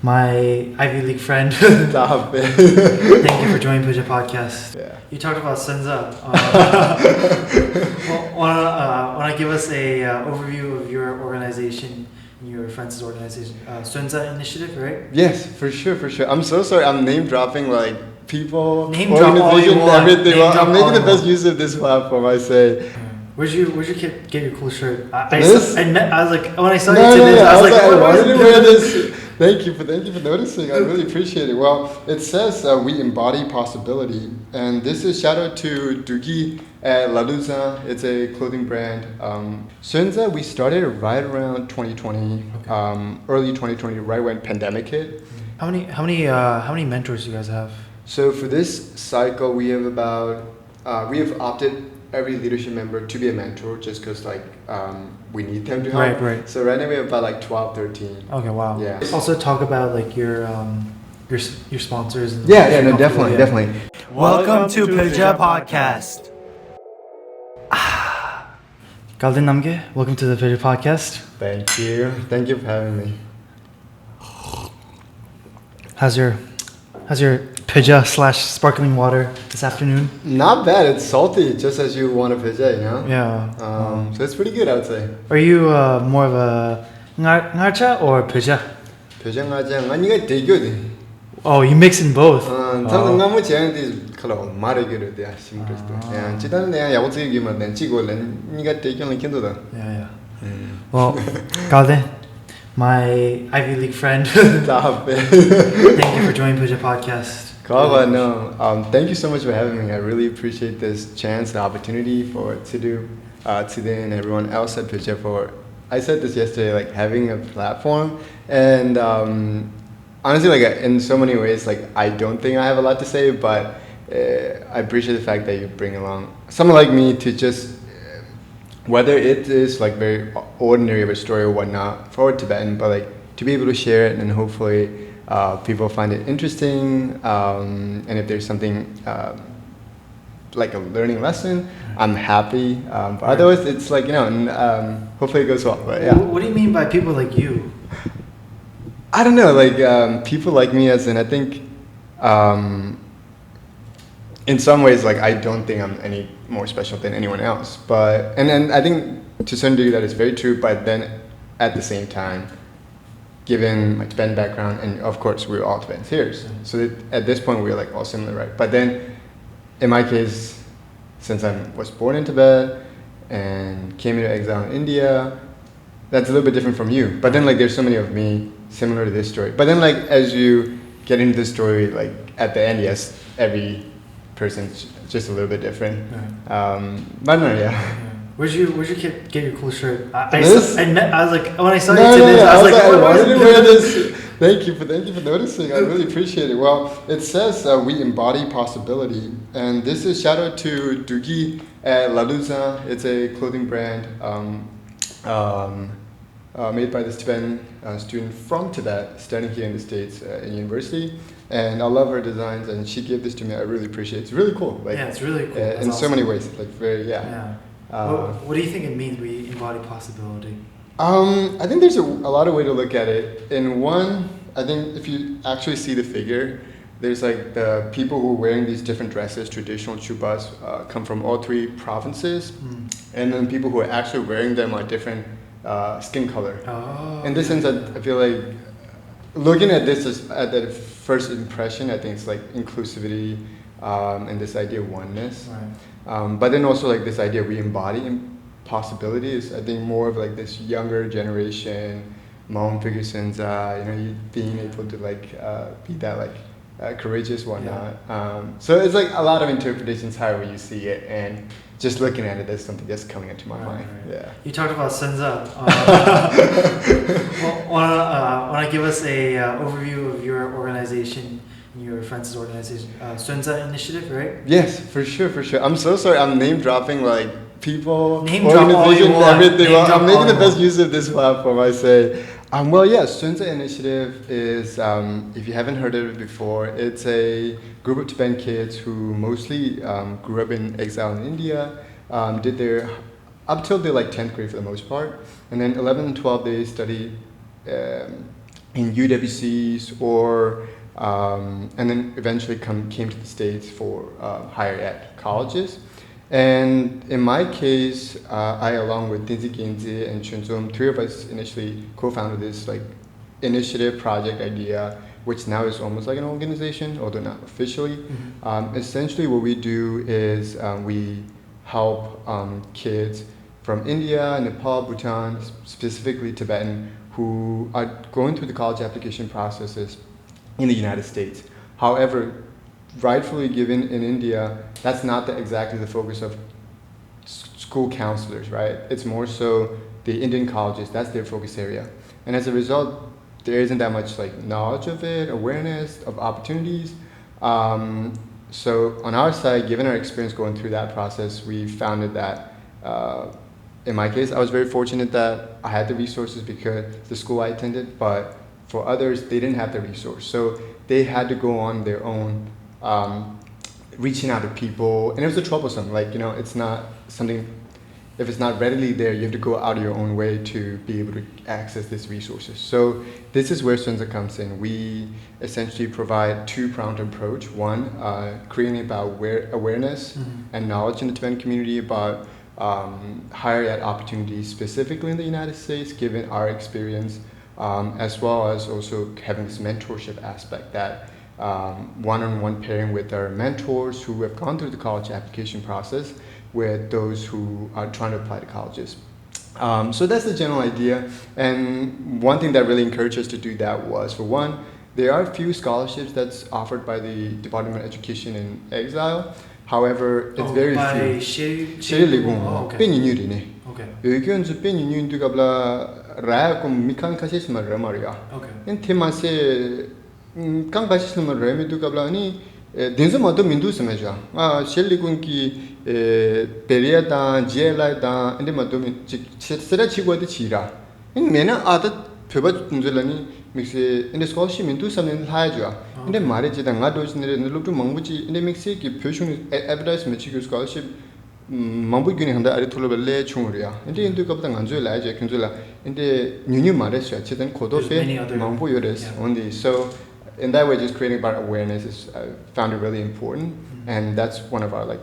my Ivy League friend. Stop it. Thank you for joining Puja Podcast. Yeah. You talked about Sunza. Want to give us a overview of your organization and your friends' organization, Sunza Initiative, right? Yes, for sure. I'm so sorry. I'm name dropping like people, Name drop all you organization, want. everything. Name Well, drop I'm making all the you best want. use of this platform. I say. Where'd your kid get your cool shirt? I This? was like, when I saw No, you today, I was like, I what wanted is to wear this. Thank you for noticing. I really appreciate it. Well, it says we embody possibility, and this is shout out to Dugi at Laluza. It's a clothing brand. Sunza, we started right around 2020, early 2020, right when pandemic hit. How many mentors do you guys have? So for this cycle, we have we have opted every leadership member to be a mentor just because we need them to help. Right. So right now we have about like 12, 13. Okay, wow. Yeah. Also talk about like your sponsors. And No, definitely. Welcome to Puja Podcast. Kalden Namgyal, welcome to the Puja Podcast. Thank you for having me. How's your Puja / sparkling water this afternoon? Not bad. It's salty, just as you want a pizza, you know. Yeah. So it's pretty good, I would say. Are you more of a ngarcha or Puja? 표정하지 아니가 되거든. Oh, you mix in both. 저는 너무 재밌는 그런 말을 그려도 심그랬어. 야, 지단은 내가 야구치기만 낸 찍고는 네가 되게는 괜찮다. Yeah. Well, Kalden, my Ivy League friend. Stop it. Thank you for joining Puja Podcast. Thank you so much for having me. I really appreciate this chance, the opportunity to do today, and everyone else at Puja for. I said this yesterday, like having a platform, and honestly, like in so many ways, like I don't think I have a lot to say, but I appreciate the fact that you bring along someone like me to just. Whether it is like very ordinary of a story or whatnot for Tibetan, but like to be able to share it and hopefully people find it interesting, and if there's something like a learning lesson, I'm happy. But otherwise, it's like hopefully it goes well. But yeah. What do you mean by people like you? I don't know, like people like me, as in I think. In some ways, like I don't think I'm any more special than anyone else, and then I think to a certain degree that is very true. But then, at the same time, given my Tibetan background, and of course we're all Tibetans here, so at this point we're like all similar, right? But then, in my case, since I was born in Tibet and came into exile in India, that's a little bit different from you. But then, like there's so many of me similar to this story. But then, like as you get into this story, like at the end, yes, every person's just a little bit different. But no, yeah. Where'd your kid get your cool shirt? I was This? like, when I saw you today, I was like, I what wanted to is wear this. Thank you for noticing. I really appreciate it. Well, it says we embody possibility, and this is shout out to Dugi at Laluza. It's a clothing brand made by this Tibetan student from Tibet, studying here in the States in university. And I love her designs, and she gave this to me. I really appreciate it. It's really cool. Like, yeah, it's really cool. In so many ways. Like very, What do you think it means we embody possibility? I think there's a lot of way to look at it. In one, I think if you actually see the figure, there's like the people who are wearing these different dresses, traditional chupas, come from all three provinces, and then people who are actually wearing them are different skin color. In this sense, I feel like looking at this at that first impression, I think it's like inclusivity and this idea of oneness. Right. But then also like this idea we embody possibility is I think more of like this younger generation, mom figure Sunza, you being able to like be that like courageous whatnot. So it's like a lot of interpretations however you see it, and just looking at it, there's something just coming into my mind. Right. Yeah. You talked about Sunza. Want to give us a overview of your organization and your friends' organization, Sunza Initiative, right? Yes, for sure. I'm so sorry. I'm name dropping like people, name drop all you want. everything. Well, I'm making the best use of this platform. I say. Sunza Initiative is, if you haven't heard of it before, it's a group of Tibetan kids who mostly grew up in exile in India, did their, up till their like 10th grade for the most part, and then 11 and 12 they studied in UWCs or and then eventually came to the States for higher ed colleges. And in my case, I, along with Dinzi Genzi and Chunzum, three of us initially co-founded this like initiative project idea, which now is almost like an organization, although not officially. Essentially, what we do is we help kids from India, Nepal, Bhutan, specifically Tibetan, who are going through the college application processes in the United States. However, rightfully given in India, that's not exactly the focus of school counselors, right? It's more so the Indian colleges, that's their focus area. And as a result, there isn't that much like knowledge of it, awareness of opportunities. So on our side, given our experience going through that process, we founded that, in my case, I was very fortunate that I had the resources because the school I attended, but for others, they didn't have the resource. So they had to go on their own, reaching out to people, and it was troublesome. Like, you know, it's not something, if it's not readily there, you have to go out of your own way to be able to access these resources. So this is where Sunza comes in. We essentially provide two-pronged approach. One, creating about awareness and knowledge in the Tibetan community about higher ed opportunities, specifically in the United States, given our experience, as well as also having this mentorship aspect that one-on-one pairing with our mentors who have gone through the college application process with those who are trying to apply to colleges. So that's the general idea. And one thing that really encouraged us to do that was, for one, there are a few scholarships that's offered by the Department of Education in Exile. However, it's very few. Okay. Kang basis number remidu kablani dinzo mado mindu semeja shelli kunki periada jela da ende mado sera chigwa de chira in mena ada pheba njelani mixe ende scholarship mindu sanen haja ende mare je da nga dojnere nluptu mangbuji ende mixe ki phyoshung advertisement chi scholarship mambu gyune handa ari thulobelle chunguriya ende indu kapta nganjo la je kunjola ende nyunyu mare sha chedan khodofe mambu yores only. So in that way, just creating about awareness is found it really important, and that's one of our like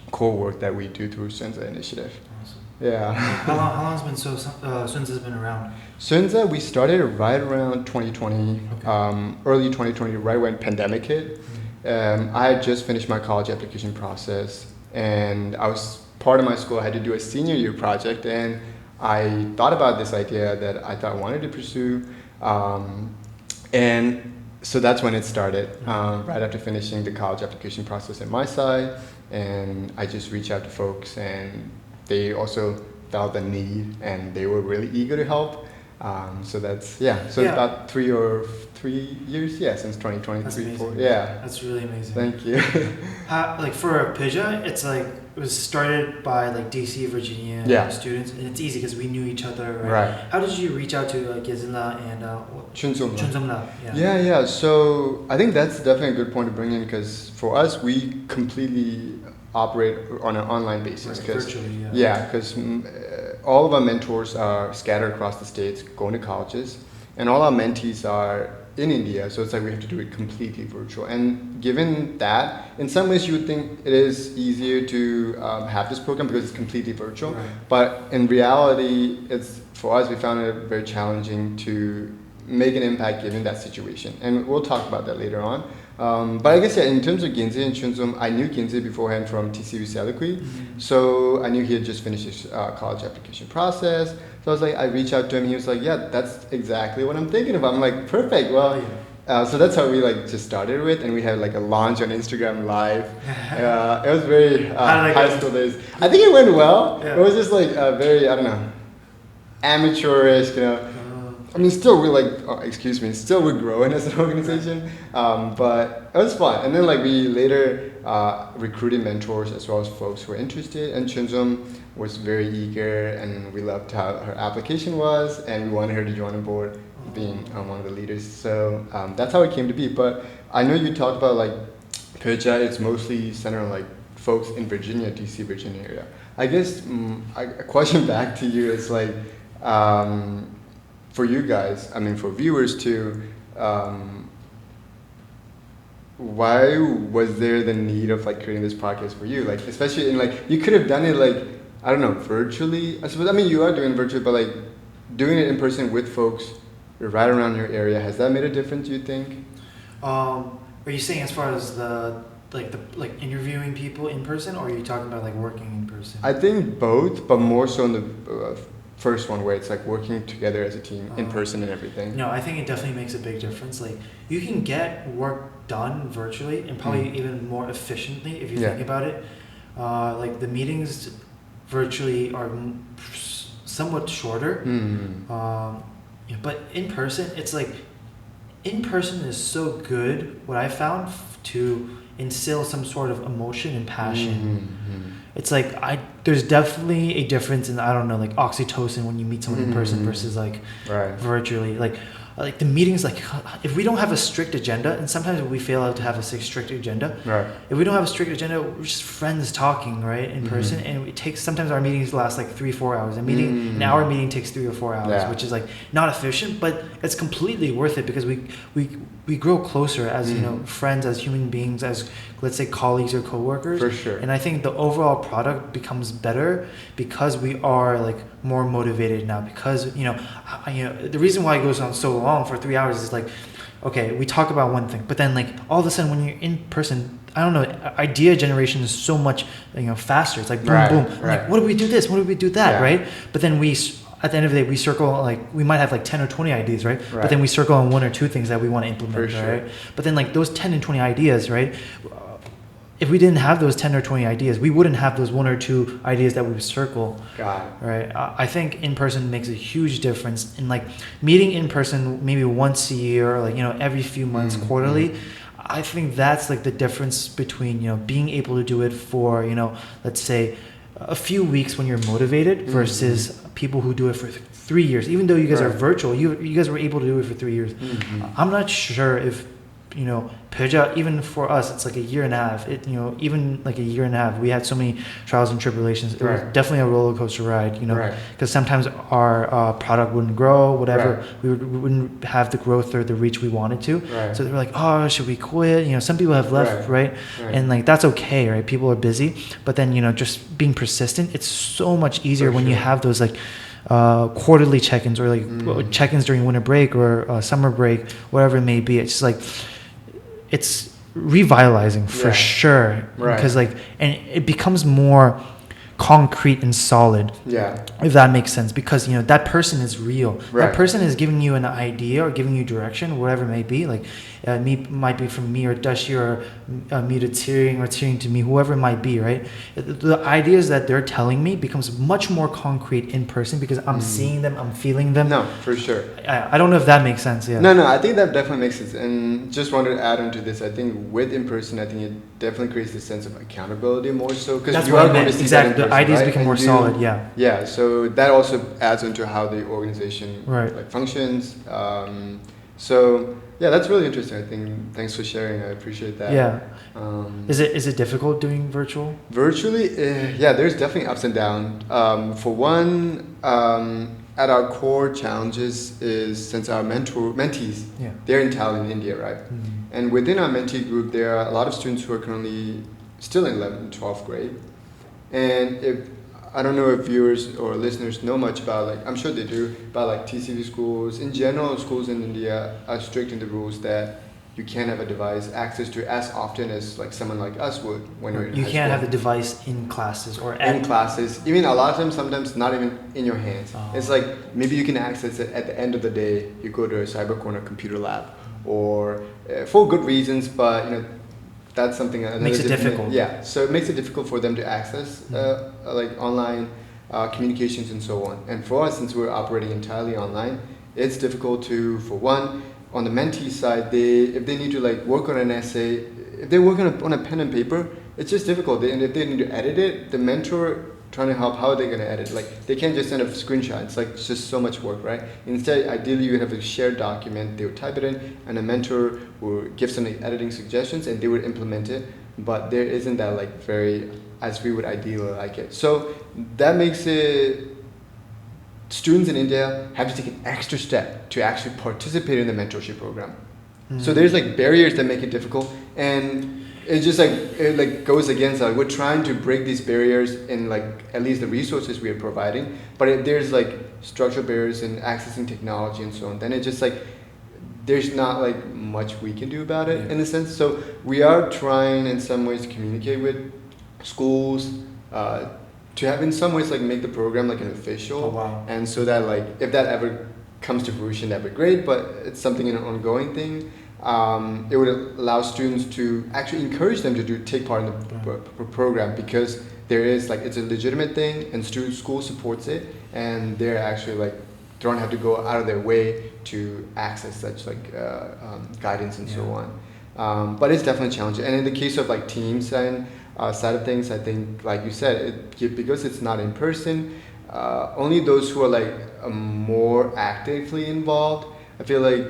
core work that we do through Sontsa Initiative. Awesome. Yeah. How long has been Sunza's been around? Sontsa, we started right around 2020, early 2020, right when pandemic hit. I had just finished my college application process, and I was part of my school. I had to do a senior year project, and I thought about this idea that I thought I wanted to pursue, and so that's when it started, right after finishing the college application process on my side, and I just reached out to folks, and they also felt the need, and they were really eager to help. So that's, about 3 years, since 2020, that's 3, 4, amazing. That's really amazing. Thank you. Like for Pidja, it's like, it was started by like DC, Virginia students, and it's easy because we knew each other, right? How did you reach out to like Yezinla and Chunzumla? Yeah. So I think that's definitely a good point to bring in, because for us, we completely operate on an online basis. Virtually, because all of our mentors are scattered across the states, going to colleges, and all our mentees are in India, so it's like we have to do it completely virtual. And given that, in some ways you would think it is easier to have this program because it's completely virtual. But in reality, for us, we found it very challenging to make an impact given that situation. And we'll talk about that later on. But I guess, in terms of Genzi and Chunzum, I knew Genzi beforehand from TCU Seliqui. So I knew he had just finished his college application process. So I was like, I reached out to him, he was like, yeah, that's exactly what I'm thinking about. I'm like, perfect, well, so that's how we like just started with, and we had like a launch on Instagram Live. It was very high school days. I think it went well. It was just like very, I don't know, amateurish, you know. I mean, still we're growing as an organization, but it was fun. And then like we later recruited mentors as well as folks who were interested, and Chunzum was very eager, and we loved how her application was, and we wanted her to join on board being one of the leaders. So that's how it came to be. But I know you talked about like Pidja, it's mostly centered on like folks in Virginia, DC, Virginia area. I guess a question back to you is like, for you guys, I mean, for viewers too, why was there the need of like creating this podcast for you? Like, especially in like, you could have done it like, I don't know, virtually, I suppose. I mean, you are doing virtual, but like doing it in person with folks right around your area, has that made a difference, you think? Are you saying as far as the interviewing people in person, or are you talking about like working in person? I think both, but more so in the first one where it's like working together as a team in person and everything. No, I think it definitely makes a big difference. Like, you can get work done virtually and probably even more efficiently if you think about it. Like the meetings virtually are somewhat shorter. But in person, it's like, in person is so good, what I found, to instill some sort of emotion and passion. It's like, there's definitely a difference in, I don't know, like oxytocin when you meet someone in person versus like virtually. Like the meetings, like if we don't have a strict agenda, and sometimes we fail to have a strict agenda. If we don't have a strict agenda, we're just friends talking, right, in person, and it takes, sometimes our meetings last like 3-4 hours. An hour meeting takes 3 or 4 hours, which is like not efficient, but it's completely worth it because we grow closer as you know, friends, as human beings, as, let's say, colleagues or coworkers. For sure. And I think the overall product becomes better because we are like more motivated now, because you know the reason why it goes on so long for 3 hours is like, okay, we talk about one thing, but then like all of a sudden when you're in person, I don't know, idea generation is so much faster. It's like boom boom, like, what do we do this, what do we do that, right? But then at the end of the day, we circle, like, we might have like 10 or 20 ideas, right? But then we circle on 1 or 2 things that we want to implement, right? But then like those 10 and 20 ideas, right? If we didn't have those 10 or 20 ideas, we wouldn't have those 1 or 2 ideas that we would circle. Right? I think in person makes a huge difference. In like meeting in person maybe once a year, or like, every few months, quarterly. I think that's like the difference between, being able to do it for, let's say a few weeks when you're motivated versus people who do it for 3 years. Even though you guys are virtual, you guys were able to do it for 3 years. I'm not sure if, Peja, even for us, it's like a year and a half. Even like a year and a half, we had so many trials and tribulations. It was definitely a roller coaster ride, because sometimes our product wouldn't grow, whatever. We wouldn't have the growth or the reach we wanted to. So they were like, oh, should we quit? Some people have left, right? And like, that's okay, right? People are busy. But then, just being persistent, it's so much easier when you have those like, quarterly check-ins, or like check-ins during winter break or summer break, whatever it may be. It's just like, it's revitalizing for sure, because like, and it becomes more concrete and solid, if that makes sense, because that person is real. That person is giving you an idea or giving you direction, whatever it may be. Like might be from me or Dashi, or me to Tsering, or Tsering to me, whoever it might be, right? The ideas that they're telling me becomes much more concrete in person because I'm seeing them, I'm feeling them. No, for sure. I don't know if that makes sense. No, I think that definitely makes sense. And just wanted to add on to this, I think with in person, I think it definitely creates this sense of accountability more so, because you are going to see that in person, ideas become more solid. So that also adds into how the organization like functions. So that's really interesting. I think, thanks for sharing. I appreciate that. Is it difficult doing virtual? Virtually, there's definitely ups and downs. For one, at our core challenges is, since our mentees, they're in Tallinn, India, right? And within our mentee group, there are a lot of students who are currently still in 11th and 12th grade. And I don't know if viewers or listeners know much about, like, I'm sure they do, about like TCV schools. In general, schools in India are strict in the rules that you can't have a device access to as often as like someone like us would when you're in high school. You can't have the device in classes or in classes. Even a lot of times, sometimes not even in your hands. It's like maybe you can access it at the end of the day. You go to a cyber corner computer lab, or for good reasons, but that's something that makes it difficult. So it makes it difficult for them to access like online communications and so on. And for us, since we're operating entirely online, it's difficult to, for one, on the mentee side, if they need to like work on an essay, if they're working on a pen and paper, it's just difficult. And if they need to edit it, the mentor trying to help, how are they going to edit? Like, they can't just send a screenshot. It's like, it's just so much work, right? Instead, ideally, you would have a shared document. They would type it in, and a mentor would give some editing suggestions, and they would implement it. But there isn't that like very, as we would ideally like it. So that makes it students in India have to take an extra step to actually participate in the mentorship program. So there's like barriers that make it difficult, and it's just like it like goes against we're trying to break these barriers in like at least the resources we are providing, but there's like structural barriers in accessing technology and so on. Then it just like there's not like much we can do about it in a sense. So we are trying in some ways to communicate with schools to have in some ways like make the program like an official, and so that like if that ever comes to fruition, that'd be great. But it's something an ongoing thing. It would allow students to actually encourage them to take part in the program, because there is like it's a legitimate thing and school supports it, and they're actually like don't have to go out of their way to access such like guidance and so on. But it's definitely challenging. And in the case of like teams and side of things, I think like you said, because it's not in person, only those who are like more actively involved, I feel like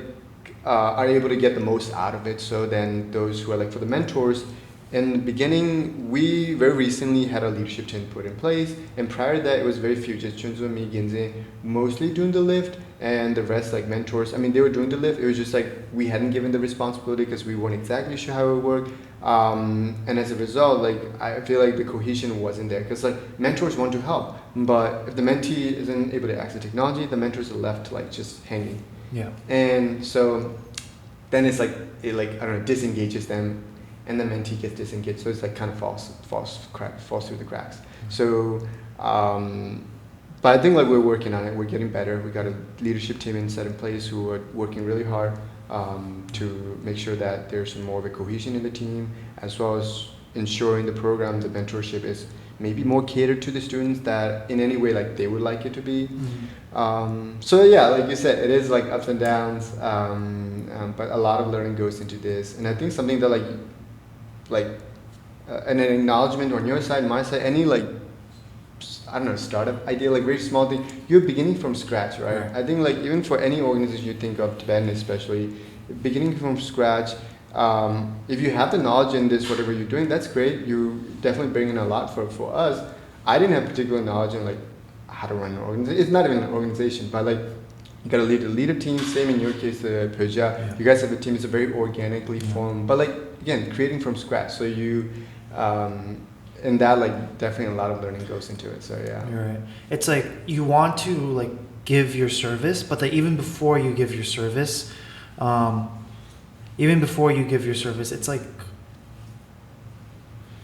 are able to get the most out of it. So then those who are like for the mentors, in the beginning, we very recently had a leadership team put in place, and prior to that, it was very few, just Sunza, me, Ginze, mostly doing the lift, and the rest like mentors. I mean, they were doing the lift. It was just like we hadn't given the responsibility because we weren't exactly sure how it would work. And as a result, like I feel like the cohesion wasn't there, because like mentors want to help, but if the mentee isn't able to access technology, the mentors are left like just hanging. Yeah. And so then it's like it like I don't know, disengages them, and the mentee gets disengaged. So it's like kind of falls through the cracks. So but I think like we're working on it. We're getting better. We got a leadership team set in place who are working really hard to make sure that there's more of a cohesion in the team, as well as ensuring the program, the mentorship is maybe more catered to the students that in any way like they would like it to be. So yeah, like you said, it is like ups and downs, but a lot of learning goes into this. And I think something that like an acknowledgement on your side, my side, any like I don't know, startup idea, like very small thing, you're beginning from scratch, right? I think like even for any organization you think of, Tibetan especially, beginning from scratch, if you have the knowledge in this, whatever you're doing, that's great. You definitely bring in a lot for us. I didn't have particular knowledge in like how to run an organization. It's not even an organization, but like you gotta lead a team. Same in your case, Peuja. You guys have a team. It's a very organically formed, but like again, creating from scratch. So you, and that like definitely a lot of learning goes into it. So yeah, you're right. It's like you want to like give your service, but like even before you give your service, it's like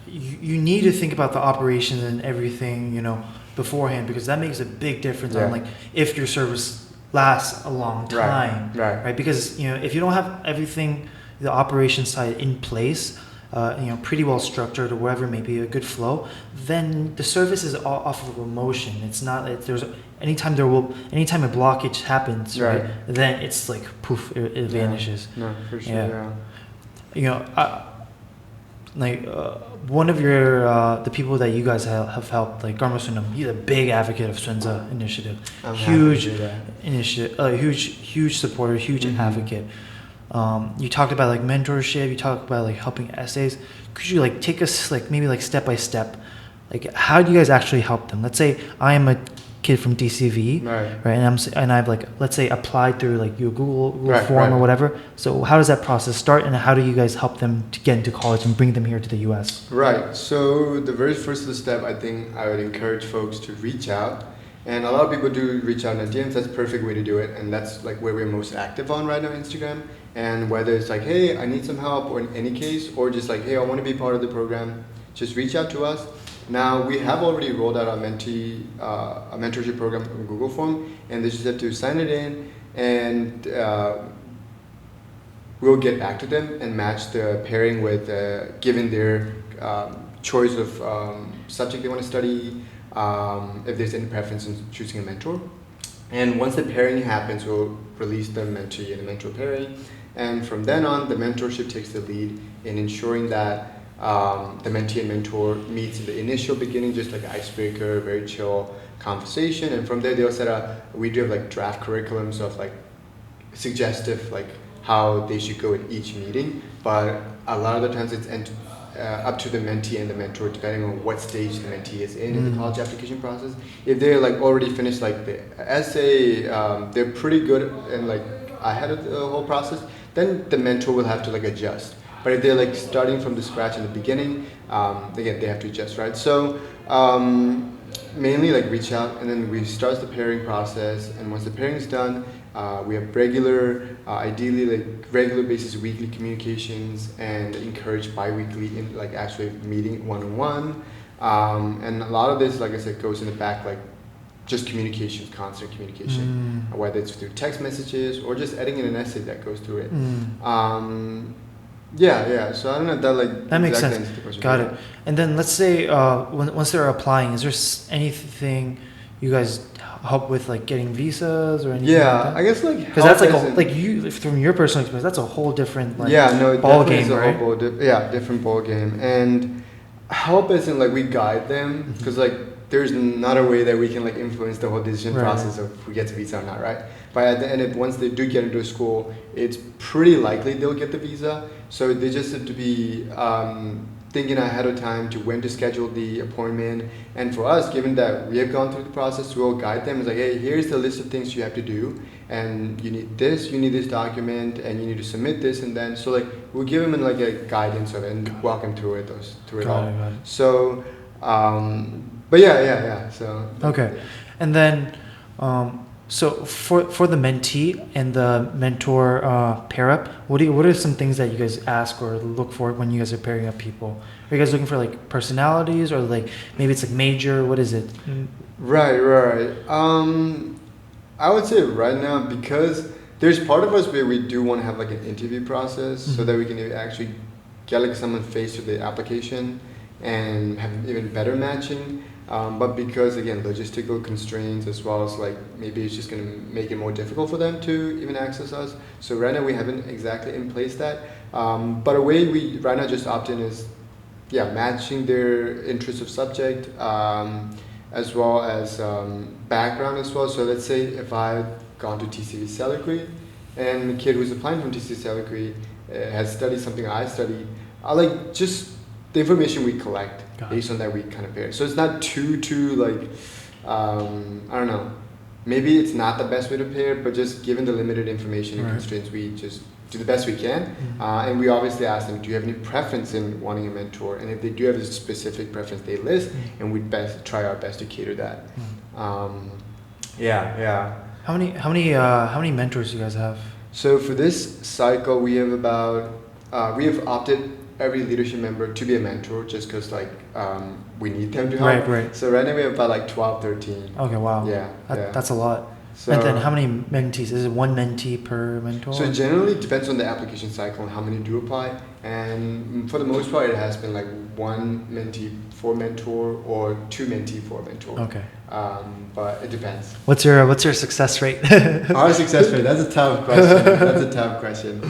you need to think about the operations and everything, you know, beforehand, because that makes a big difference on like if your service lasts a long time, right? Because you know if you don't have everything, the operation side in place, you know, pretty well structured or whatever, maybe a good flow, then the service is off of emotion. It's not. There's anytime a blockage happens, right? Then it's like poof, it vanishes. No, for sure. Yeah. You know, one of your the people that you guys have helped, like Garma Sunam, he's a big advocate of Sontsa Initiative. Huge initiative, huge supporter, huge advocate. You talked about like mentorship, you talked about like helping essays. Could you like take us like maybe like step by step, like how do you guys actually help them? Let's say I am a kid from DCV, right? And I've like, let's say applied through like your Google form or whatever. So how does that process start, and how do you guys help them to get into college and bring them here to the US? Right. So the very first step, I think I would encourage folks to reach out. And a lot of people do reach out in DMs. That's a perfect way to do it. And that's like where we're most active on right now, Instagram. And whether it's like, hey, I need some help, or in any case, or just like, hey, I want to be part of the program, just reach out to us. Now, we have already rolled out our mentorship program on Google Form, and they just have to sign it in, and we'll get back to them and match the pairing with, given their choice of subject they want to study, if there's any preference in choosing a mentor. And once the pairing happens, we'll release the mentee and the mentor pairing. And from then on, the mentorship takes the lead in ensuring that the mentee and mentor meets in the initial beginning, just like an icebreaker, very chill conversation. And from there, they'll set up, we do have like draft curriculums of like suggestive, like how they should go in each meeting, but a lot of the times it's up to the mentee and the mentor, depending on what stage the mentee is in the college application process. If they're like already finished like the essay, they're pretty good and like ahead of the whole process, then the mentor will have to like adjust. But if they're like starting from the scratch in the beginning, again, they have to adjust, right? So mainly like reach out, and then we start the pairing process, and once the pairing is done, we have regular, ideally like regular basis weekly communications, and encourage bi-weekly in like actually meeting one-on-one. And a lot of this, like I said, goes in the back, like just communication, constant communication, whether it's through text messages or just adding in an essay that goes through it. Yeah. So I don't know if that like that makes sense. Got it. And then let's say once they're applying, is there anything you guys help with, like getting visas or anything? Yeah, like that? I guess like because that's like you from your personal experience, that's a whole different like ball game, right? Different ball game. And help isn't like we guide them, because like there's not a way that we can like influence the whole decision process of who gets a visa or not, right? But at the end, once they do get into a school, it's pretty likely they'll get the visa. So they just have to be thinking ahead of time to when to schedule the appointment. And for us, given that we have gone through the process, we'll guide them. It's like, hey, here's the list of things you have to do, and you need this document, and you need to submit this, and then so like we'll give them like a guidance of it and walk them through it all. So, but yeah. So okay, and then. So for the mentee and the mentor pair up, what are some things that you guys ask or look for when you guys are pairing up people? Are you guys looking for like personalities, or like maybe it's like major? What is it? Right. I would say right now, because there's part of us where we do want to have like an interview process, so that we can actually get like someone face to the application and have even better matching. But because again, logistical constraints, as well as like maybe it's just going to make it more difficult for them to even access us. So right now we haven't exactly in place that. But a way we right now just opt in is, matching their interest of subject, as well as background as well. So let's say if I've gone to TCV Seliqui, and the kid who's applying from TCV Seliqui has studied something I studied, I like just the information we collect. Based on that, we kind of pair. So it's not too like, I don't know, maybe it's not the best way to pair, but just given the limited information and constraints, we just do the best we can. And we obviously ask them, do you have any preference in wanting a mentor? And if they do have a specific preference, they list, and we'd try our best to cater that. Yeah. How many mentors do you guys have? So for this cycle, we have we have opted every leadership member to be a mentor, just because like we need them to help. Right. So right now we have about like 12, 13. Okay, wow. Yeah. That's a lot. So, and then how many mentees? Is it one mentee per mentor? So generally it depends on the application cycle and how many do apply. And for the most part, it has been like one mentee for mentor or two mentee for mentor. Okay. But it depends. What's your success rate? Our success rate, that's a tough question.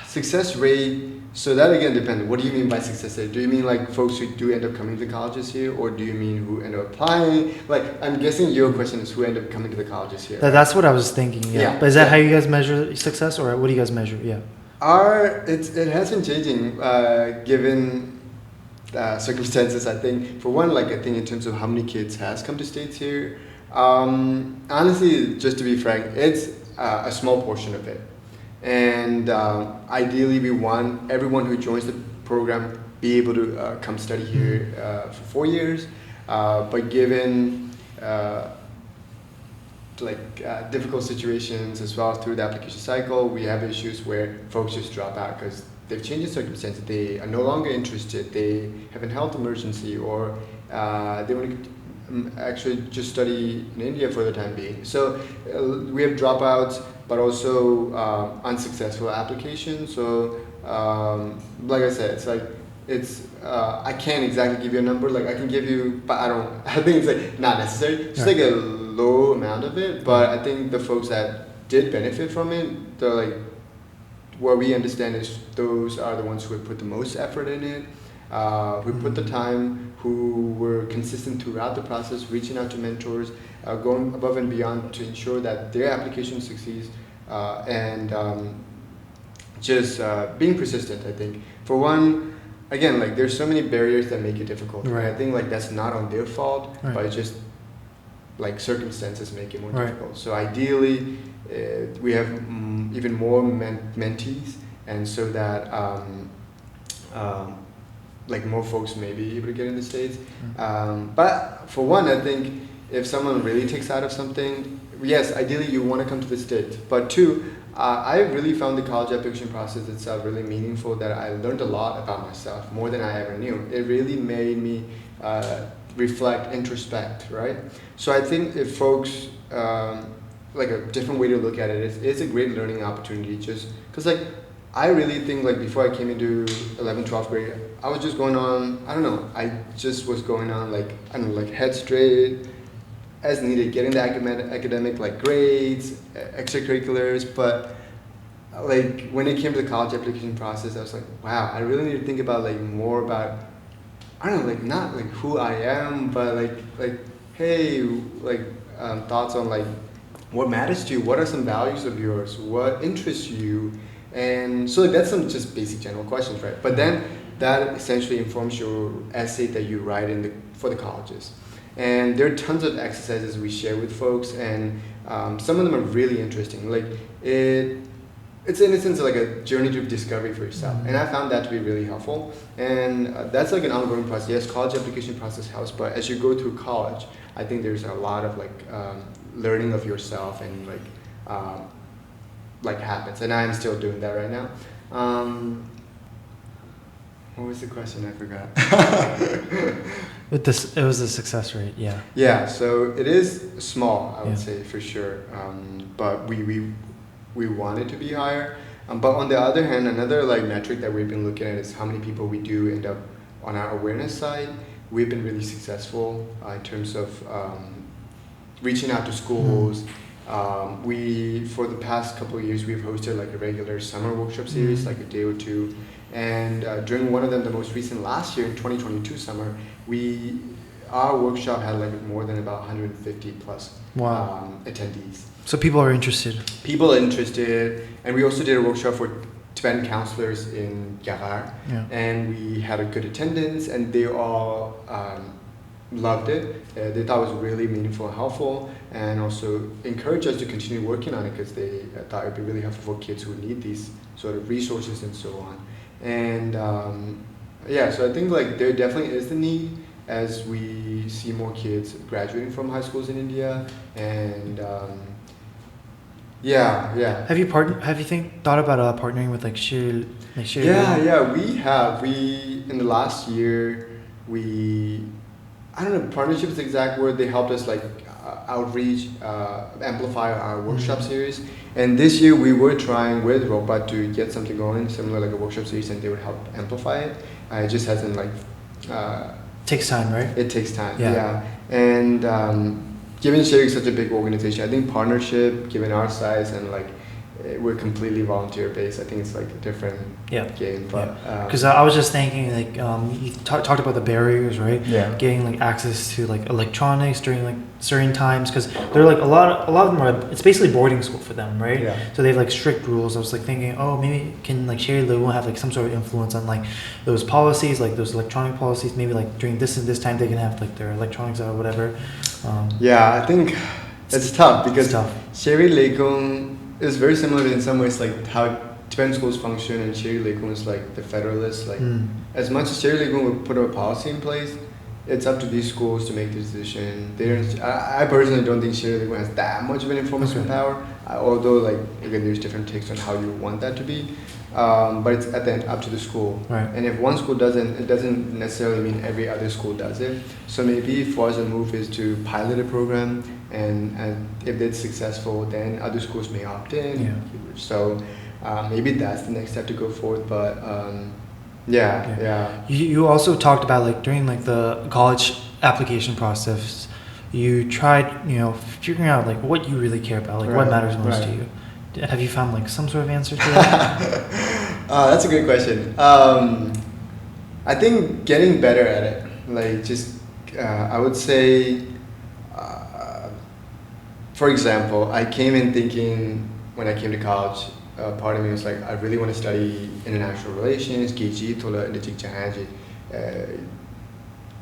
Success rate, so that again depends. What do you mean by success rate? Do you mean like folks who do end up coming to the colleges here, or do you mean who end up applying? Like, I'm guessing your question is who end up coming to the colleges here. That's what I was thinking, yeah. But is that how you guys measure success, or what do you guys measure? Yeah. It has been changing given circumstances. I think for one, like I think in terms of how many kids has come to States here, honestly, just to be frank, it's a small portion of it. And ideally, we want everyone who joins the program be able to come study here for 4 years. But given difficult situations as well as through the application cycle, we have issues where folks just drop out because they've changed the circumstances. They are no longer interested. They have a health emergency, or they want to actually just study in India for the time being. So we have dropouts, but also unsuccessful applications. So like I said, I can't exactly give you a number. Like I can give you, but I think it's like not necessary. Just like a low amount of it. But I think the folks that did benefit from it, they're like, what we understand is those are the ones who have put the most effort in it, who put the time, who were consistent throughout the process, reaching out to mentors, going above and beyond to ensure that their application succeeds. and just being persistent. I think for one, again, like there's so many barriers that make it difficult. Right. I think like that's not on their fault, right. But it's just like circumstances make it more difficult. So ideally, we have even more mentees, and so that like more folks may be able to get in the States. But for one, I think if someone really takes out of something, yes, ideally you want to come to the States. But two, I really found the college application process itself really meaningful, that I learned a lot about myself, more than I ever knew. It really made me reflect, introspect, right? So I think if folks, like a different way to look at it, it's a great learning opportunity, just because like, I really think like before I came into 11th, 12th grade, I was just going on, I don't know, I just was going on like, I don't know, like head straight, as needed, getting the academic like grades, extracurriculars, but like when it came to the college application process, I was like, wow, I really need to think about like more about, I don't know, like not like who I am, but like hey, like thoughts on like what matters to you, what are some values of yours, what interests you. And so like, that's some just basic general questions, right? But then that essentially informs your essay that you write for the colleges. And there are tons of exercises we share with folks, and some of them are really interesting. Like it's in a sense like a journey to discovery for yourself, and I found that to be really helpful. And that's like an ongoing process. Yes, college application process helps, but as you go through college, I think there's a lot of like learning of yourself and like habits, and I'm still doing that right now. What was the question? I forgot. It was the success rate, yeah. Yeah, so it is small, I would say, for sure. But we want it to be higher. But on the other hand, another like metric that we've been looking at is how many people we do end up on our awareness side. We've been really successful in terms of reaching out to schools. For the past couple of years, we've hosted like a regular summer workshop series, like a day or two. And during one of them, the most recent last year in 2022 summer, our workshop had like more than about 150 plus attendees. So people are interested. People are interested, and we also did a workshop for Tibetan counselors in Yagar, and we had a good attendance, and they all loved it. They thought it was really meaningful and helpful, and also encouraged us to continue working on it because they thought it would be really helpful for kids who need these sort of resources and so on. And so I think like there definitely is the need as we see more kids graduating from high schools in India, and Have you thought about partnering with like Shir? Yeah, we have. In the last year, I don't know, partnership is the exact word. They helped us like outreach, amplify our workshop series. And this year we were trying with Robot to get something going, similar like a workshop series, and they would help amplify it. It just hasn't like... takes time, right? It takes time, yeah. And given Share is such a big organization, I think partnership, given our size and like we're completely volunteer based, I think it's like a different game. But because I was just thinking like you talked about the barriers, right? Yeah. Getting like access to like electronics during like certain times, because they're like a lot of them are, it's basically boarding school for them, right? Yeah. So they have like strict rules. I was like thinking, oh, maybe can like Sherry Liu have like some sort of influence on like those policies, like those electronic policies. Maybe like during this and this time they can have like their electronics or whatever. I think it's tough because Sherry Liu is very similar in some ways, like how Tibetan schools function, and Shiri Lekung is like the federalist. Like as much as Shiri Lekung would put a policy in place, it's up to these schools to make the decision. I personally don't think Shiri Lekung has that much of an enforcement power. Although, like again, there's different takes on how you want that to be. But it's at the end up to the school. Right. And if one school doesn't, it doesn't necessarily mean every other school does it. So maybe for us a move is to pilot a program, and if it's successful, then other schools may opt in. Yeah. So maybe that's the next step to go forward. But You also talked about like during like the college application process, you tried figuring out like what you really care about, like what matters most to you. Have you found like some sort of answer to that? That's a great question. I think getting better at it, like just I would say, for example, I came in thinking when I came to college, part of me was like, I really want to study international relations,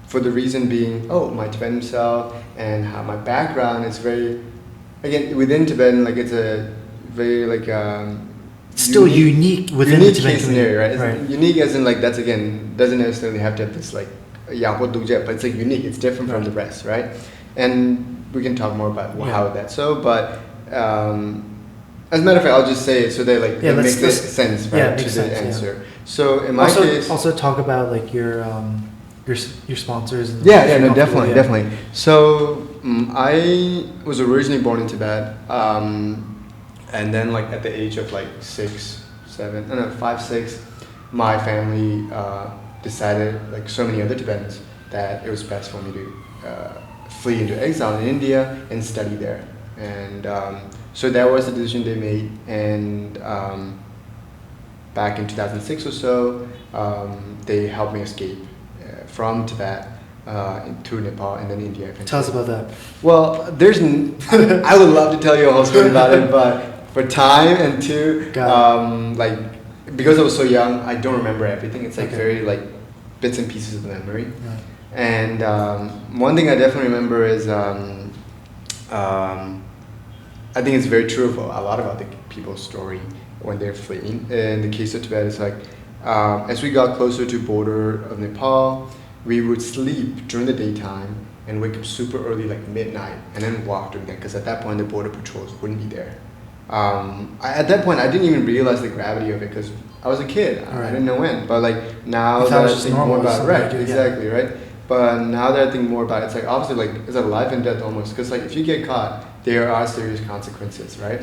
for the reason being, my Tibetan self and how my background is very, again, within Tibetan, like it's a very like still unique within unique the Tibetan case scenario, right? Right. Unique as in like that's again doesn't necessarily have to have this like but it's like unique. It's different from the rest, right? And we can talk more about how that's so. But as a matter of fact, I'll just say it so that like it makes sense, right, to the answer. Yeah. So in my case, also talk about like your sponsors. And definitely. So I was originally born in Tibet, and then like at the age of like 5, 6, my family decided, like so many other Tibetans, that it was best for me to flee into exile in India and study there. And so that was the decision they made. And back in 2006 or so, they helped me escape from Tibet to Nepal and then India. Tell us about that. Well, I would love to tell you a whole story about it, but for time and like because I was so young, I don't remember everything. It's like very like bits and pieces of the memory. Right. And one thing I definitely remember is I think it's very true for a lot of other people's story when they're fleeing. In the case of Tibet, it's like as we got closer to border of Nepal, we would sleep during the daytime and wake up super early, like midnight, and then walk during that, because at that point the border patrols wouldn't be there. At that point, I didn't even realize the gravity of it because I was a kid. I didn't know when. But like now that I think more about it, exactly, right? But now that I think more about it, it's like obviously like it's a life and death almost, because like if you get caught, there are serious consequences, right?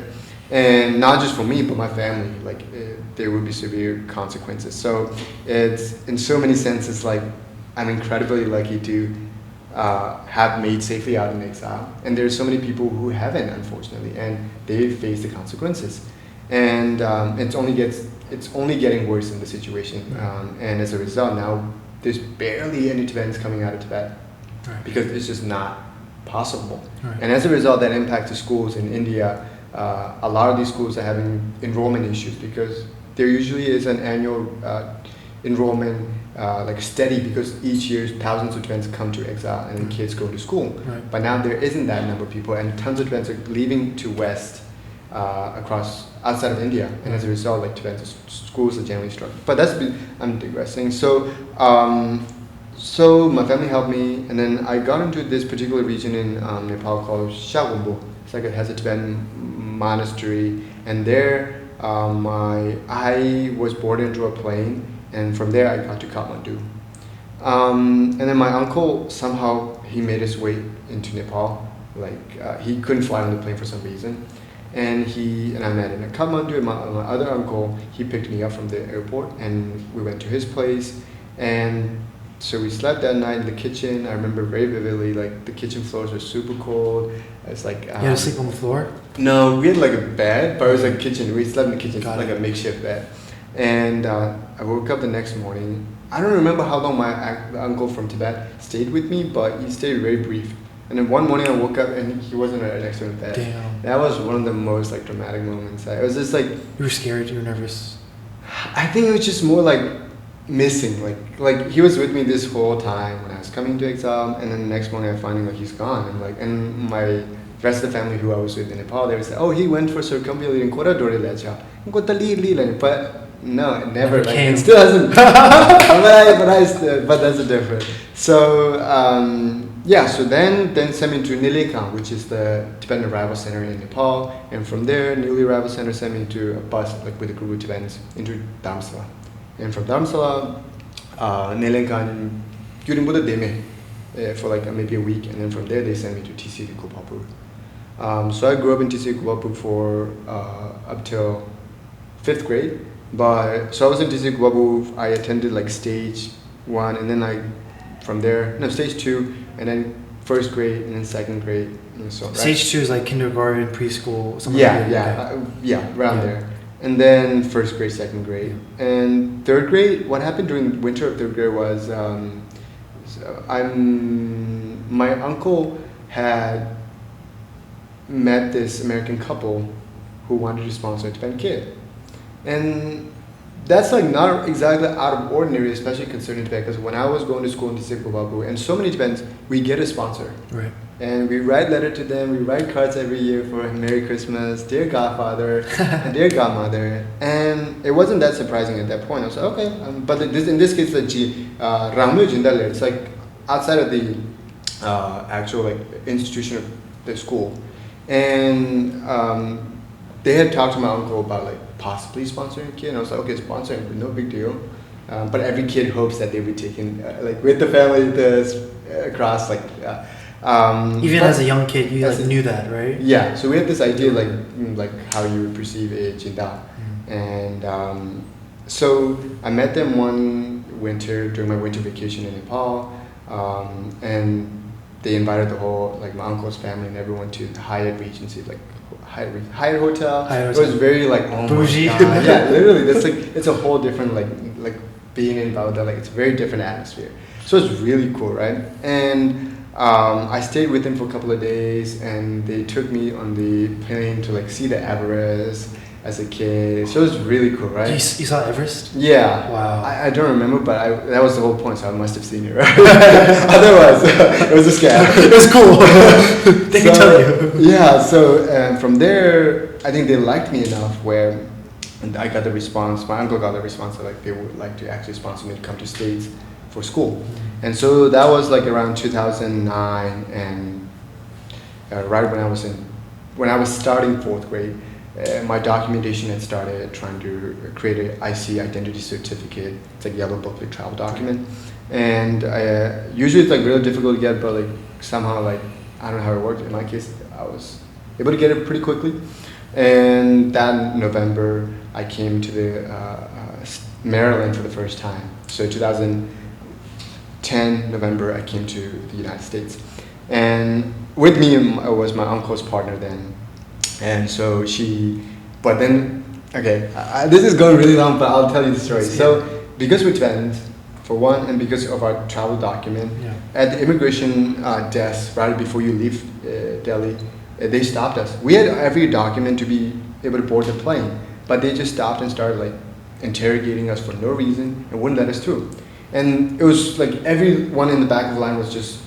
And not just for me, but my family, like there would be severe consequences. So it's in so many senses like I'm incredibly lucky to have made safely out in exile, and there's so many people who haven't, unfortunately, and they face the consequences, and it's only getting worse in the situation, and as a result, now there's barely any Tibetans coming out of Tibet, because it's just not possible, and as a result, that impacts the schools in India. A lot of these schools are having enrollment issues because there usually is an annual enrollment like steady, because each year thousands of Tibetans come to exile and then kids go to school. But now there isn't that number of people, and tons of Tibetans are leaving to West outside of India, and as a result, like Tibetans schools are generally struggling. But I'm digressing. So so my family helped me, and then I got into this particular region in Nepal called Shagumbo. It's like it has a Tibetan monastery, and there I was boarded into a plane. And from there, I got to Kathmandu. And then my uncle, somehow, he made his way into Nepal. Like, he couldn't fly on the plane for some reason. And I met him at Kathmandu, and my other uncle, he picked me up from the airport, and we went to his place. And so we slept that night in the kitchen. I remember very vividly, like, the kitchen floors were super cold. It's like... you had to sleep on the floor? No, we had, like, a bed, but it was like a kitchen. We slept in the kitchen, like a makeshift bed. And I woke up the next morning. I don't remember how long my uncle from Tibet stayed with me, but he stayed very brief. And then one morning I woke up and he wasn't right next to me in bed. Damn. That was one of the most like dramatic moments. It was just like... You were scared? You were nervous? I think it was just more like missing. Like he was with me this whole time when I was coming to exile, and then the next morning I find him like he's gone. And my rest of the family who I was with in Nepal, they would say, oh, he went for circumambulating but no, it never came. It still hasn't. but that's a different. So so then sent me to Nilekan, which is the Tibetan arrival center in Nepal, and from there, newly arrival center sent me to a bus like with a group of Tibetans into Dharamsala, and from Dharamsala, Nilekan, Yurimbuddha Deme for like maybe a week, and then from there they sent me to TC Kupapur. So I grew up in TC Kupapur for up till 5th grade. But so I was in TC Kupapur. I attended like stage 1, and then stage 2, and then 1st grade, and then 2nd grade, and so on. Stage 2 is like kindergarten, preschool, something around there. And then 1st grade, 2nd grade, and 3rd grade. What happened during the winter of 3rd grade was my uncle had met this American couple who wanted to sponsor a Tibetan kid. And that's like not exactly out of ordinary, especially concerning Tibet, because when I was going to school in Tibetan, and so many Tibetans, we get a sponsor. Right. And we write letter to them, we write cards every year for Merry Christmas, dear Godfather, and dear Godmother. And it wasn't that surprising at that point. I was like, okay, but in this case, it's like outside of the actual like institution of the school. And they had talked to my uncle about like possibly sponsoring a kid, and I was like, okay, sponsoring, but no big deal. But every kid hopes that they would be taken like with the family across like. Even as a young kid, you like knew that, right? Yeah. So we had this idea like how you would perceive a jinda, and so I met them one winter during my winter vacation in Nepal, and they invited the whole like my uncle's family and everyone to the Hyatt Regency, like Hyatt Hotel. It was very like bougie. My God. Yeah, literally. That's like it's a whole different like being involved there. Like it's a very different atmosphere. So it's really cool, right? And I stayed with them for a couple of days, and they took me on the plane to like see the Everest as a kid. So it was really cool, right? You saw Everest? Yeah. Wow. I don't remember, but that was the whole point, so I must have seen it, right? Otherwise, it was a scam. It was cool. They can tell you. Yeah, so from there, I think they liked me enough where I got the response, my uncle got the response that like they would like to actually sponsor me to come to States for school. And so that was like around 2009, and right when I was starting 4th grade, my documentation had started trying to create an IC identity certificate. It's like yellow booklet travel document, and usually it's like really difficult to get, but like somehow like I don't know how it worked. In my case, I was able to get it pretty quickly. And that November, I came to the Maryland for the first time. So 2010 November, I came to the United States, and with me was my uncle's partner then. And so but then, okay, this is going really long, but I'll tell you the story. So, because we're Tibetans, for one, and because of our travel document, at the immigration desk, right before you leave Delhi, they stopped us. We had every document to be able to board the plane, but they just stopped and started like interrogating us for no reason and wouldn't let us through. And it was like everyone in the back of the line was just